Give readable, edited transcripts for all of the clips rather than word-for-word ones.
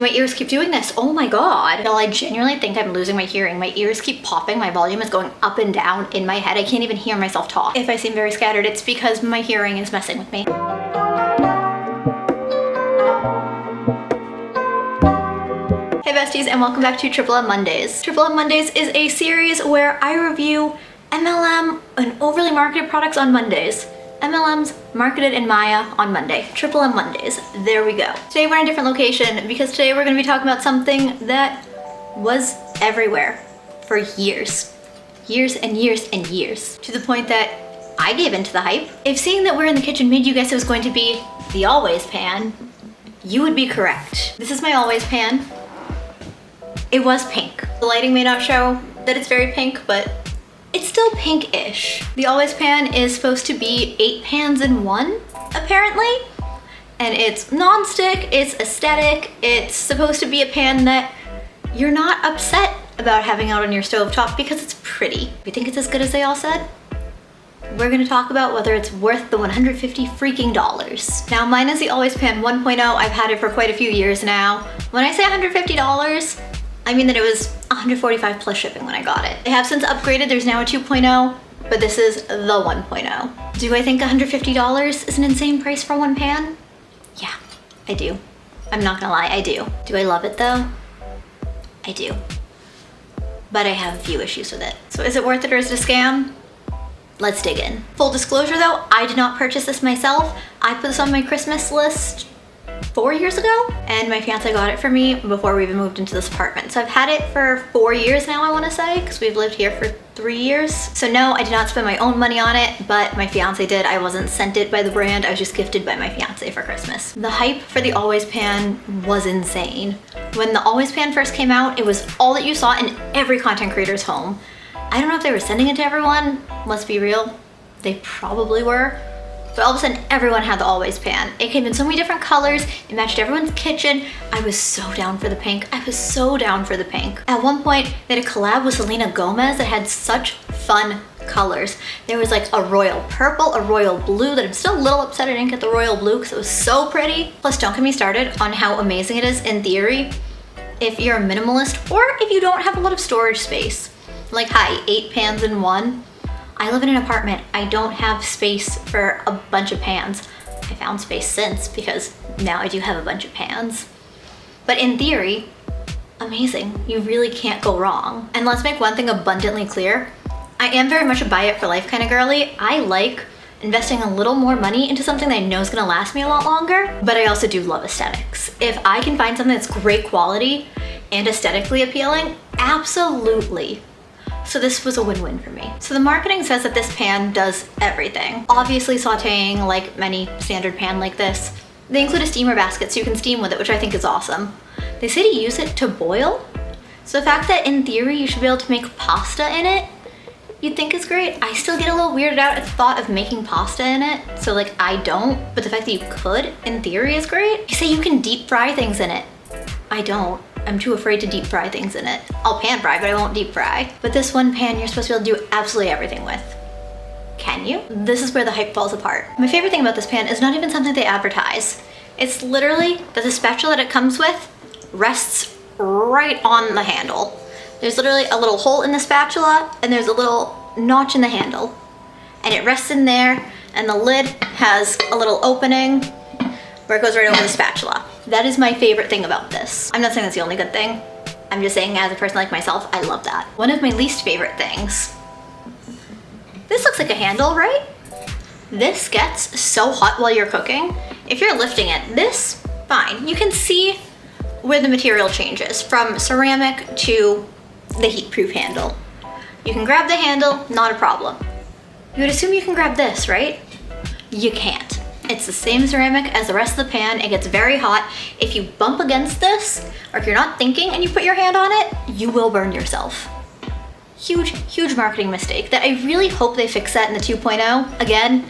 My ears keep doing this. Oh my God. Well, I genuinely think I'm losing my hearing. My ears keep popping. My volume is going up and down in my head. I can't even hear myself talk. If I seem very scattered, it's because my hearing is messing with me. Hey besties, and welcome back to Triple M Mondays. Triple M Mondays is a series where I review MLM and overly marketed products on Mondays. MLMs marketed in Maya on Monday. Triple M Mondays. There we go. Today we're in a different location because today we're going to be talking about something that was everywhere for years. Years and years and years. To the point that I gave into the hype. If seeing that we're in the kitchen made you guess it was going to be the Always pan, you would be correct. This is my Always pan. It was pink. The lighting may not show that it's very pink, but it's still pink-ish. The Always pan is supposed to be 8 pans in one, apparently. And it's non-stick, it's aesthetic, it's supposed to be a pan that you're not upset about having out on your stovetop because it's pretty. You think it's as good as they all said? We're gonna talk about whether it's worth the 150 freaking dollars. Now mine is the Always pan 1.0. I've had it for quite a few years now. When I say $150, I mean that it was $145 plus shipping when I got it. They have since upgraded, there's now a 2.0, but this is the 1.0. Do I think $150 is an insane price for one pan? Yeah, I do. I'm not gonna lie, I do. Do I love it though? I do. But I have a few issues with it. So is it worth it or is it a scam? Let's dig in. Full disclosure though, I did not purchase this myself. I put this on my Christmas list 4 years ago, and my fiance got it for me before we even moved into this apartment. So I've had it for 4 years now, I want to say, because we've lived here for 3 years. So no, I did not spend my own money on it, but my fiance did. I wasn't sent it by the brand, I was just gifted by my fiance for Christmas. The hype for the Always pan was insane. When the Always pan first came out, it was all that you saw in every content creator's home. I don't know if they were sending it to everyone, let's be real, they probably were. But all of a sudden, everyone had the Always pan. It came in so many different colors. It matched everyone's kitchen. I was so down for the pink. I was so down for the pink. At one point, they had a collab with Selena Gomez that had such fun colors. There was like a royal purple, a royal blue that I'm still a little upset I didn't get the royal blue because it was so pretty. Plus, don't get me started on how amazing it is in theory if you're a minimalist or if you don't have a lot of storage space. Like, hi, 8 pans in one. I live in an apartment. I don't have space for a bunch of pans. I found space since because now I do have a bunch of pans. But in theory, amazing. You really can't go wrong. And let's make one thing abundantly clear. I am very much a buy it for life kind of girly. I like investing a little more money into something that I know is gonna last me a lot longer, but I also do love aesthetics. If I can find something that's great quality and aesthetically appealing, absolutely. So this was a win-win for me. So the marketing says that this pan does everything. Obviously sauteing like many standard pan like this. They include a steamer basket so you can steam with it, which I think is awesome. They say to use it to boil. So the fact that in theory you should be able to make pasta in it, you'd think is great. I still get a little weirded out at the thought of making pasta in it. So like I don't, but the fact that you could in theory is great. You say you can deep fry things in it. I don't. I'm too afraid to deep fry things in it. I'll pan fry, but I won't deep fry. But this one pan you're supposed to be able to do absolutely everything with. Can you? This is where the hype falls apart. My favorite thing about this pan is not even something they advertise. It's literally that the spatula that it comes with rests right on the handle. There's literally a little hole in the spatula and there's a little notch in the handle. And it rests in there and the lid has a little opening where it goes right over the spatula. That is my favorite thing about this. I'm not saying that's the only good thing. I'm just saying as a person like myself, I love that. One of my least favorite things. This looks like a handle, right? This gets so hot while you're cooking. If you're lifting it, this, fine. You can see where the material changes from ceramic to the heat-proof handle. You can grab the handle, not a problem. You would assume you can grab this, right? You can't. It's the same ceramic as the rest of the pan. It gets very hot. If you bump against this, or if you're not thinking and you put your hand on it, you will burn yourself. Huge, huge marketing mistake that I really hope they fix that in the 2.0. Again,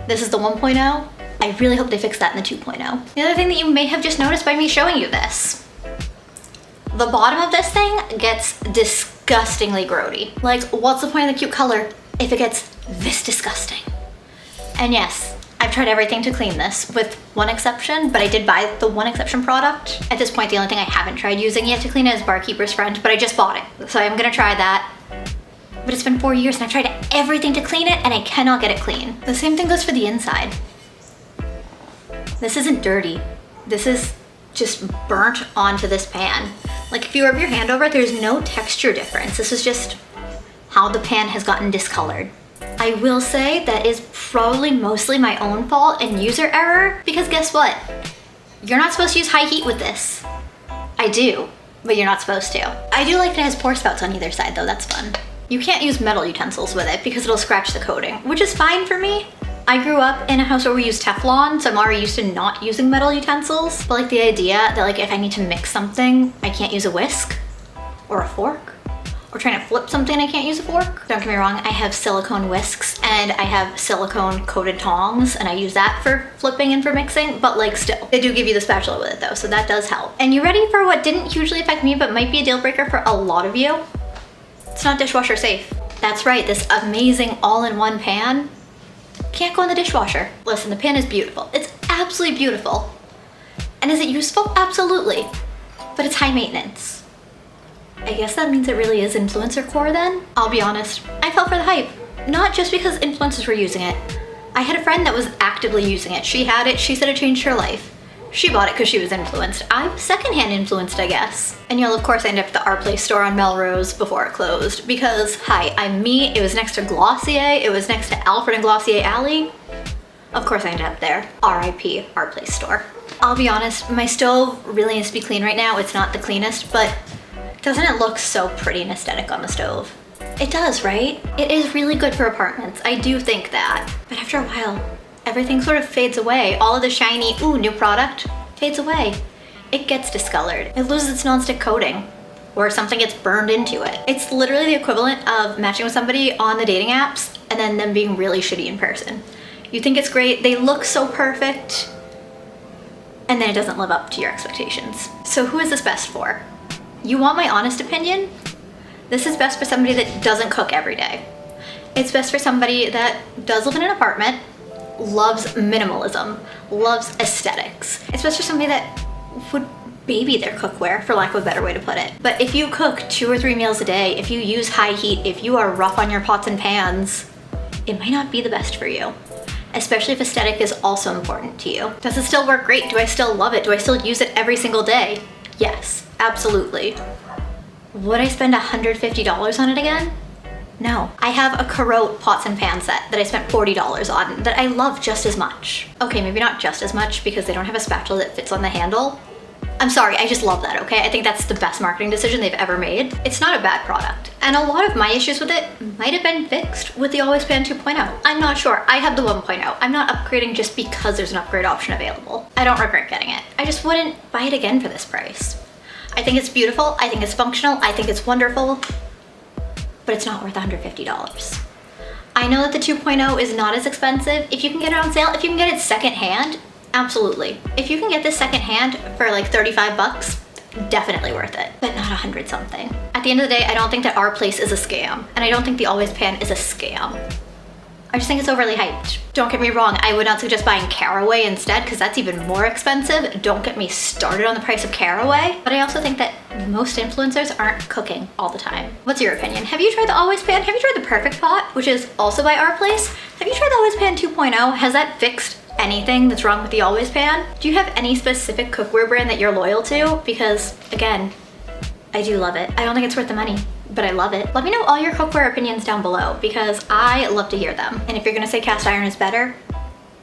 this is the 1.0. I really hope they fix that in the 2.0. The other thing that you may have just noticed by me showing you this, the bottom of this thing gets disgustingly grody. Like, what's the point of the cute color if it gets this disgusting? And yes, I've tried everything to clean this with one exception, but I did buy the one exception product. At this point, the only thing I haven't tried using yet to clean it is Barkeeper's Friend, but I just bought it. So I'm gonna try that. But it's been 4 years and I've tried everything to clean it and I cannot get it clean. The same thing goes for the inside. This isn't dirty. This is just burnt onto this pan. Like if you rub your hand over it, there's no texture difference. This is just how the pan has gotten discolored. I will say that is probably mostly my own fault and user error, because guess what? You're not supposed to use high heat with this. I do, but you're not supposed to. I do like that it has pour spouts on either side though, that's fun. You can't use metal utensils with it because it'll scratch the coating, which is fine for me. I grew up in a house where we use Teflon, so I'm already used to not using metal utensils. But like the idea that like if I need to mix something, I can't use a whisk or a fork. Or trying to flip something, I can't use a fork. Don't get me wrong, I have silicone whisks and I have silicone coated tongs and I use that for flipping and for mixing, but like still. They do give you the spatula with it though, so that does help. And you ready for what didn't hugely affect me but might be a deal breaker for a lot of you? It's not dishwasher safe. That's right, this amazing all-in-one pan can't go in the dishwasher. Listen, the pan is beautiful. It's absolutely beautiful. And is it useful? Absolutely. But it's high maintenance. I guess that means it really is influencer core then? I'll be honest, I fell for the hype. Not just because influencers were using it. I had a friend that was actively using it. She had it, she said it changed her life. She bought it because she was influenced. I was secondhand influenced, I guess. And you'll of course end up at the Our Place store on Melrose before it closed because, hi, I'm me, it was next to Glossier, it was next to Alfred and Glossier Alley. Of course I ended up there. RIP, Our Place store. I'll be honest, my stove really needs to be clean right now. It's not the cleanest, but doesn't it look so pretty and aesthetic on the stove? It does, right? It is really good for apartments. I do think that. But after a while, everything sort of fades away. All of the shiny, ooh, new product, fades away. It gets discolored. It loses its nonstick coating or something gets burned into it. It's literally the equivalent of matching with somebody on the dating apps and then them being really shitty in person. You think it's great, they look so perfect, and then it doesn't live up to your expectations. So who is this best for? You want my honest opinion? This is best for somebody that doesn't cook every day. It's best for somebody that does live in an apartment, loves minimalism, loves aesthetics. It's best for somebody that would baby their cookware, for lack of a better way to put it. But if you cook 2 or 3 meals a day, if you use high heat, if you are rough on your pots and pans, it might not be the best for you. Especially if aesthetic is also important to you. Does it still work great? Do I still love it? Do I still use it every single day? Yes, absolutely. Would I spend $150 on it again? No. I have a Carotte pots and pan set that I spent $40 on that I love just as much. Okay, maybe not just as much because they don't have a spatula that fits on the handle. I'm sorry, I just love that, okay? I think that's the best marketing decision they've ever made. It's not a bad product. And a lot of my issues with it might have been fixed with the Always Pan 2.0. I'm not sure. I have the 1.0. I'm not upgrading just because there's an upgrade option available. I don't regret getting it. I just wouldn't buy it again for this price. I think it's beautiful. I think it's functional. I think it's wonderful. But it's not worth $150. I know that the 2.0 is not as expensive. If you can get it on sale, if you can get it secondhand, absolutely. If you can get this secondhand for like 35 bucks, definitely worth it, but not 100 something. At the end of the day, I don't think that Our Place is a scam, and I don't think the Always Pan is a scam. I just think it's overly hyped. Don't get me wrong, I would not suggest buying Caraway instead because that's even more expensive. Don't get me started on the price of Caraway. But I also think that most influencers aren't cooking all the time. What's your opinion? Have you tried the Always Pan? Have you tried the Perfect Pot, which is also by Our Place? Have you tried the Always Pan 2.0? Has that fixed anything that's wrong with the Always Pan? Do you have any specific cookware brand that you're loyal to? Because again, I do love it. I don't think it's worth the money, but I love it. Let me know all your cookware opinions down below because I love to hear them. And if you're gonna say cast iron is better,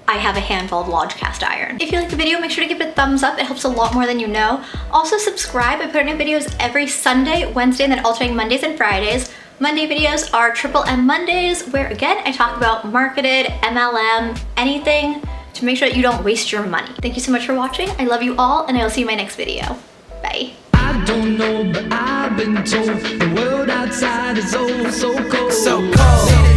I have a handful of Lodge cast iron. If you like the video, make sure to give it a thumbs up. It helps a lot more than you know. Also subscribe. I put out new videos every Sunday, Wednesday, and then alternating Mondays and Fridays. Monday videos are Triple M Mondays, where again, I talk about marketed, MLM, anything to make sure that you don't waste your money. Thank you so much for watching. I love you all, and I will see you in my next video. Bye. I don't know, but I've been told the world outside is oh so cold. So cold.